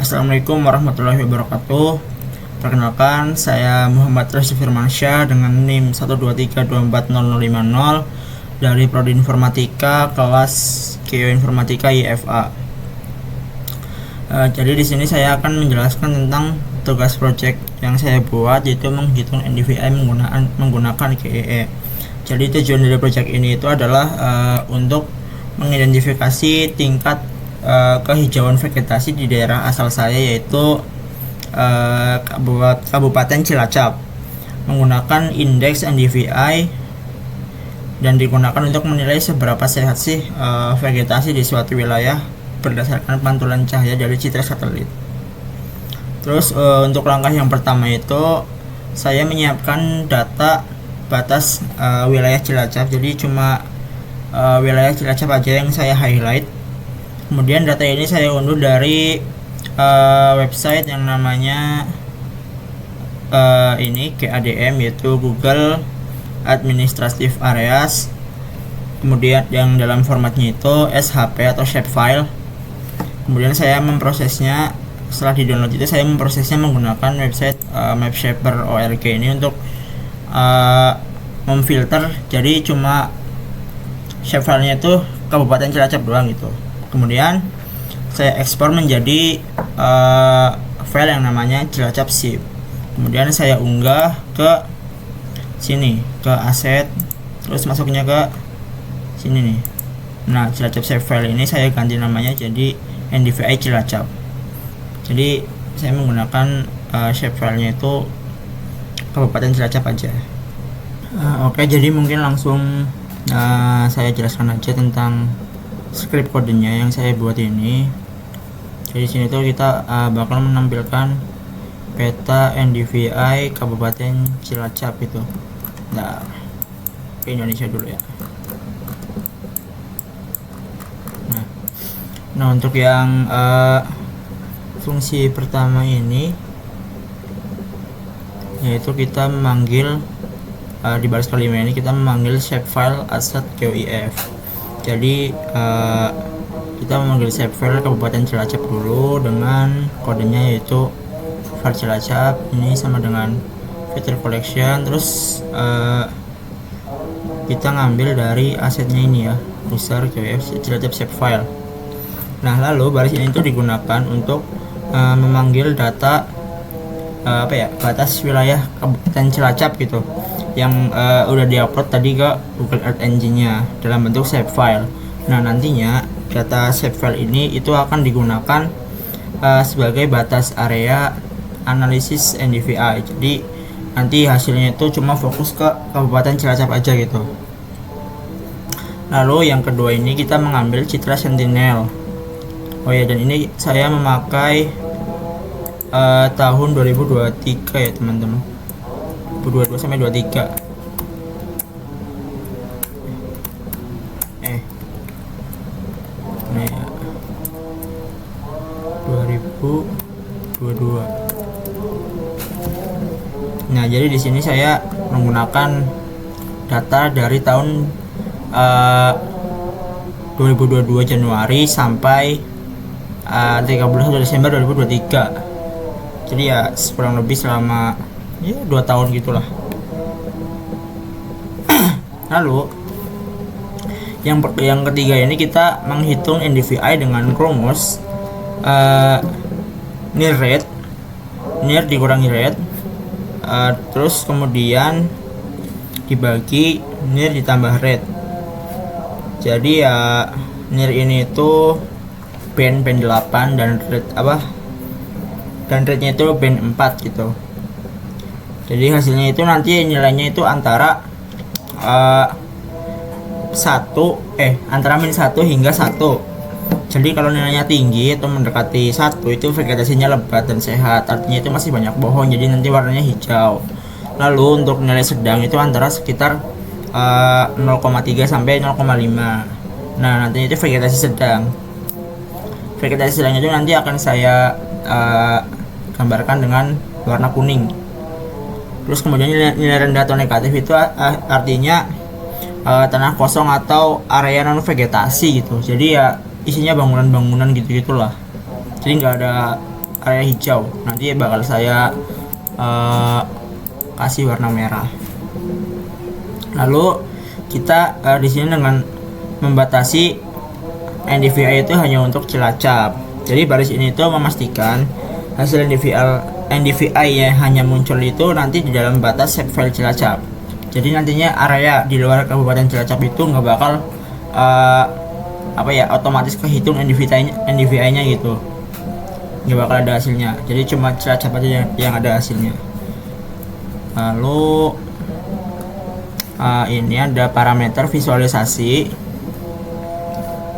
Assalamualaikum warahmatullahi wabarakatuh. Perkenalkan, saya Muhammad Rashid Firmansyah dengan NIM 123240050 dari Prodi Informatika kelas Geoinformatika IFA. Jadi di sini saya akan menjelaskan tentang tugas project yang saya buat, yaitu menghitung NDVI menggunakan GEE. Jadi tujuan dari project ini itu adalah untuk mengidentifikasi tingkat kehijauan vegetasi di daerah asal saya, yaitu Kabupaten Cilacap, menggunakan indeks NDVI dan digunakan untuk menilai seberapa sehat sih vegetasi di suatu wilayah berdasarkan pantulan cahaya dari citra satelit. Terus untuk langkah yang pertama itu saya menyiapkan data batas wilayah Cilacap, jadi cuma wilayah Cilacap aja yang saya highlight. Kemudian data ini saya unduh dari website yang namanya ini GADM, yaitu Google Administrative Areas. Kemudian yang dalam formatnya itu SHP atau shapefile. Kemudian saya memprosesnya, setelah di download itu saya memprosesnya menggunakan website mapshaper.org ini untuk memfilter, jadi cuma shapefilenya itu Kabupaten Cilacap doang gitu. Kemudian saya ekspor menjadi file yang namanya Cilacap zip. Kemudian saya unggah ke sini, ke aset, terus masuknya ke sini nih. Nah, Cilacap save file ini saya ganti namanya jadi NDVI Cilacap. Jadi saya menggunakan save filenya itu Kabupaten Cilacap aja. Oke, jadi mungkin langsung saya jelaskan aja tentang script kodenya yang saya buat ini. Jadi sini tuh kita bakal menampilkan peta NDVI Kabupaten Cilacap itu. Nah, ke Indonesia dulu ya. Nah, untuk yang fungsi pertama ini, yaitu kita memanggil di baris kelima ini kita memanggil shapefile asset GeoIF. Jadi kita memanggil shapefile Kabupaten Cilacap dulu dengan kodenya yaitu var Cilacap, ini sama dengan feature collection. Terus kita ngambil dari asetnya ini ya, user GeoIF Cilacap shapefile. Nah, lalu baris ini itu digunakan untuk memanggil data batas wilayah Kabupaten Cilacap gitu, yang udah diupload tadi ke Google Earth Engine-nya dalam bentuk shapefile. Nah, nantinya data shapefile ini itu akan digunakan sebagai batas area analisis NDVI. Jadi nanti hasilnya itu cuma fokus ke Kabupaten Cilacap aja gitu. Lalu yang kedua ini kita mengambil citra Sentinel. Oh ya, dan ini saya memakai tahun 2023 ya teman-teman, 2022 sampai 23. Nah ya, 2022. Nah, jadi di sini saya menggunakan data dari tahun 2022 Januari sampai 31 Desember 2023. Jadi ya kurang lebih selama 2 tahun gitulah. Lalu yang ketiga ini kita menghitung NDVI dengan rumus near rate, near dikurangi rate, terus kemudian dibagi near ditambah rate. Jadi ya near ini itu band 8 dan rate dan rate-nya itu band 4 gitu. Jadi hasilnya itu nanti nilainya itu antara antara -1 hingga 1. Jadi kalau nilainya tinggi atau mendekati 1 itu vegetasinya lebat dan sehat, artinya itu masih banyak pohon, jadi nanti warnanya hijau. Lalu untuk nilai sedang itu antara sekitar 0,3 sampai 0,5. Nah, nantinya itu vegetasi sedang. Vegetasi sedang itu nanti akan saya gambarkan dengan warna kuning. Terus kemudian nilai rendah atau negatif itu artinya tanah kosong atau area non vegetasi gitu. Jadi ya isinya bangunan-bangunan gitu-gitulah. Jadi nggak ada area hijau. Nanti bakal saya kasih warna merah. Lalu kita di sini dengan membatasi NDVI itu hanya untuk Cilacap. Jadi baris ini itu memastikan hasil NDVI yang hanya muncul itu nanti di dalam batas save file Cilacap. Jadi nantinya area di luar Kabupaten Cilacap itu nggak bakal otomatis kehitung NDVI-nya gitu, nggak bakal ada hasilnya. Jadi cuma Cilacap aja yang ada hasilnya. Lalu ini ada parameter visualisasi.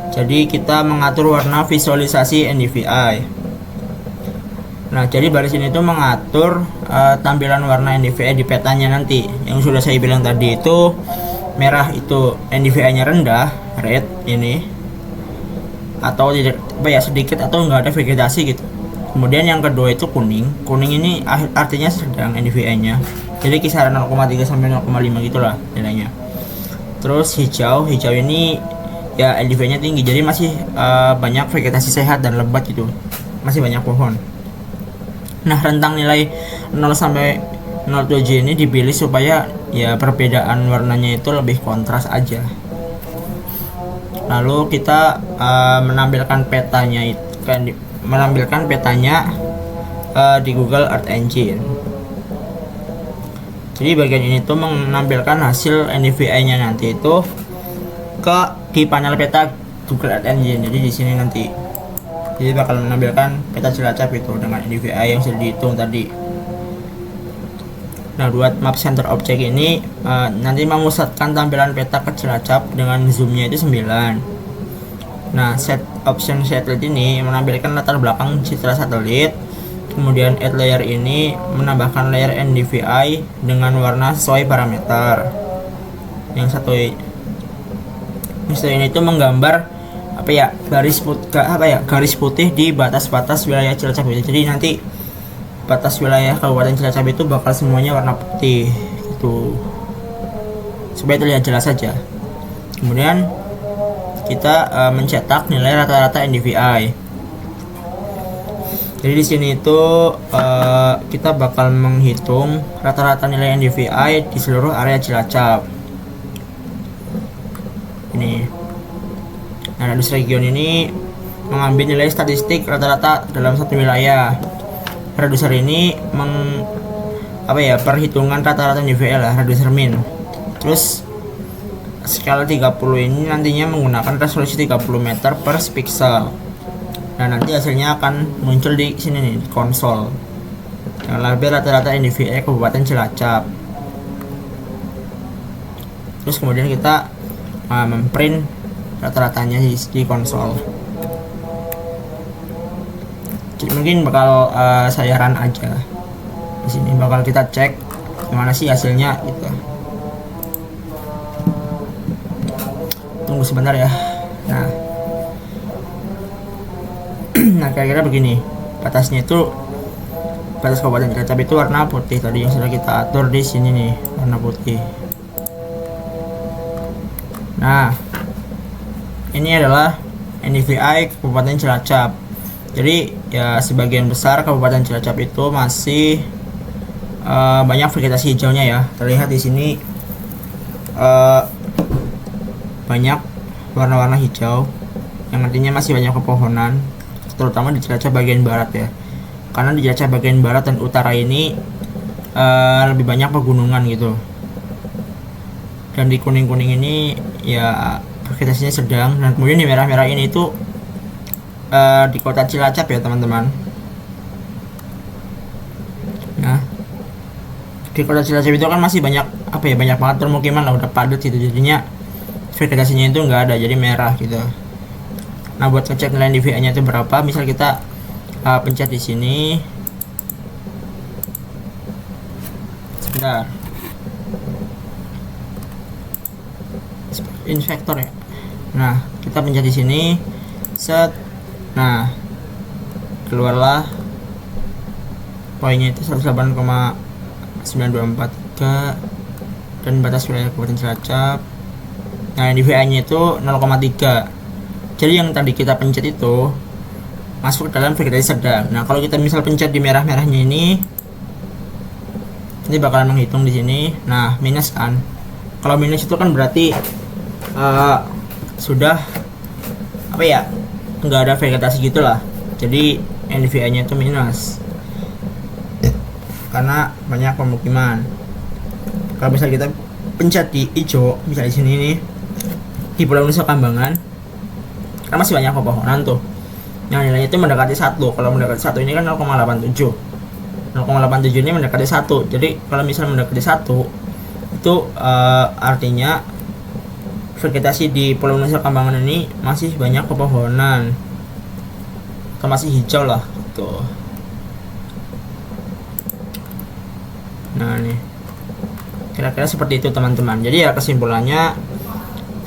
Jadi kita mengatur warna visualisasi NDVI. Nah, jadi baris ini tuh mengatur tampilan warna NDVI di petanya nanti. Yang sudah saya bilang tadi itu merah itu NDVI-nya rendah, red ini, atau tidak sedikit atau enggak ada vegetasi gitu. Kemudian yang kedua itu kuning. Kuning ini artinya sedang NDVI-nya. Jadi kisaran 0,3 sampai 0,5 gitulah nilainya. Terus hijau ini ya NDVI-nya tinggi. Jadi masih banyak vegetasi sehat dan lebat gitu. Masih banyak pohon. Nah, rentang nilai 0 sampai 07 ini dipilih supaya ya perbedaan warnanya itu lebih kontras aja. Lalu kita menampilkan petanya di Google Earth Engine. Jadi bagian ini tuh menampilkan hasil NDVI-nya nanti itu di panel peta Google Earth Engine. Jadi di sini nanti jadi bakal menampilkan peta Cilacap itu dengan NDVI yang sudah dihitung tadi. Nah, buat map center object ini nanti memusatkan tampilan peta ke Cilacap dengan zoomnya itu 9. Nah, set option satellite ini menampilkan latar belakang citra satelit. Kemudian add layer ini menambahkan layer NDVI dengan warna sesuai parameter. Yang satu ini itu menggambar garis putih di batas-batas wilayah Cilacap itu. Jadi nanti batas wilayah Kabupaten Cilacap itu bakal semuanya warna putih gitu, supaya terlihat jelas saja. Kemudian kita mencetak nilai rata-rata NDVI. Jadi di sini itu kita bakal menghitung rata-rata nilai NDVI di seluruh area Cilacap. Ini. Nah, radius region ini mengambil nilai statistik rata-rata dalam satu wilayah. Reducer ini perhitungan rata-rata NDVI lah, reducer min. Terus skala 30 ini nantinya menggunakan resolusi 30 meter per pixel. Nah, nanti hasilnya akan muncul di sini nih, di konsol. Yang label rata-rata NDVI Kabupaten Cilacap. Terus kemudian kita memprint rata-ratanya di konsol. Jadi mungkin bakal saya run aja. Di sini bakal kita cek gimana sih hasilnya gitu. Tunggu sebentar ya. Nah, kira-kira begini. Batasnya itu batas Kabupaten Cilacap itu warna putih tadi yang sudah kita atur di sini nih, warna putih. Nah, ini adalah NDVI Kabupaten Cilacap. Jadi ya sebagian besar Kabupaten Cilacap itu masih banyak vegetasi hijaunya ya. Terlihat di sini banyak warna-warna hijau yang artinya masih banyak pepohonan, terutama di Cilacap bagian barat ya. Karena di Cilacap bagian barat dan utara ini lebih banyak pegunungan gitu. Dan di kuning-kuning ini ya vegetasinya sedang, dan kemudian di merah-merah ini itu di kota Cilacap ya teman-teman. Nah, di kota Cilacap itu kan masih banyak banyak banget permukiman lah, udah padat gitu, jadinya vegetasinya itu nggak ada, jadi merah gitu. Nah, buat ngecek nilai NDVI-nya itu berapa, misal kita pencet di sini. Sebentar. Inspektor ya. Nah, kita pencet di sini, set. Nah, keluarlah poinnya itu 108,9243 dan batas wilayah Kabupaten Cilacap. Nah, NDVI-nya itu 0,3. Jadi yang tadi kita pencet itu masuk ke dalam vegetasi sedang. Nah, kalau kita misal pencet di merah-merahnya ini bakalan menghitung di sini. Nah, minus kan. Kalau minus itu kan berarti sudah apa ya? Nggak ada vegetasi gitulah. Jadi NDVI-nya itu minus. Karena banyak pemukiman. Kalau misal kita pencet di hijau, misalnya di sini nih, di Pulau Nusa Kambangan, kan masih banyak pepohonan tuh. Yang nilainya itu mendekati 1. Kalau mendekati 1 ini kan 0,87. 0,87 ini mendekati 1. Jadi kalau misalnya mendekati 1 itu artinya vegetasi di Pulau Nusa Kambangan ini masih banyak pepohonan atau masih hijau lah tuh. Nah, nih kira-kira seperti itu teman-teman. Jadi ya kesimpulannya,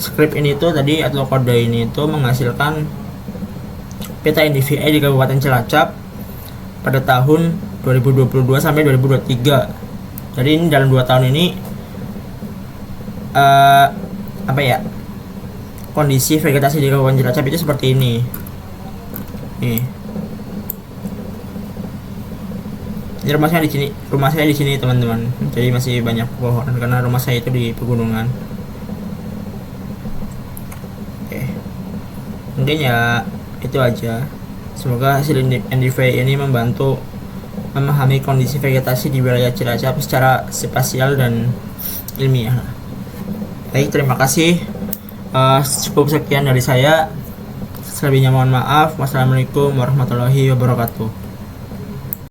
script ini tuh tadi atau kode ini tuh menghasilkan peta NDVI di Kabupaten Cilacap pada tahun 2022 sampai 2023. Jadi ini dalam 2 tahun ini apa ya, kondisi vegetasi di Kabupaten Cilacap itu seperti ini. Nih. Ini rumah saya di sini teman-teman. Jadi masih banyak pohon karena rumah saya itu di pegunungan. Oke. Mungkin ya itu aja. Semoga hasil NDVI ini membantu memahami kondisi vegetasi di wilayah Cilacap secara spasial dan ilmiah. Baik, terima kasih. Cukup sekian dari saya. Selebihnya mohon maaf. Wassalamualaikum warahmatullahi wabarakatuh.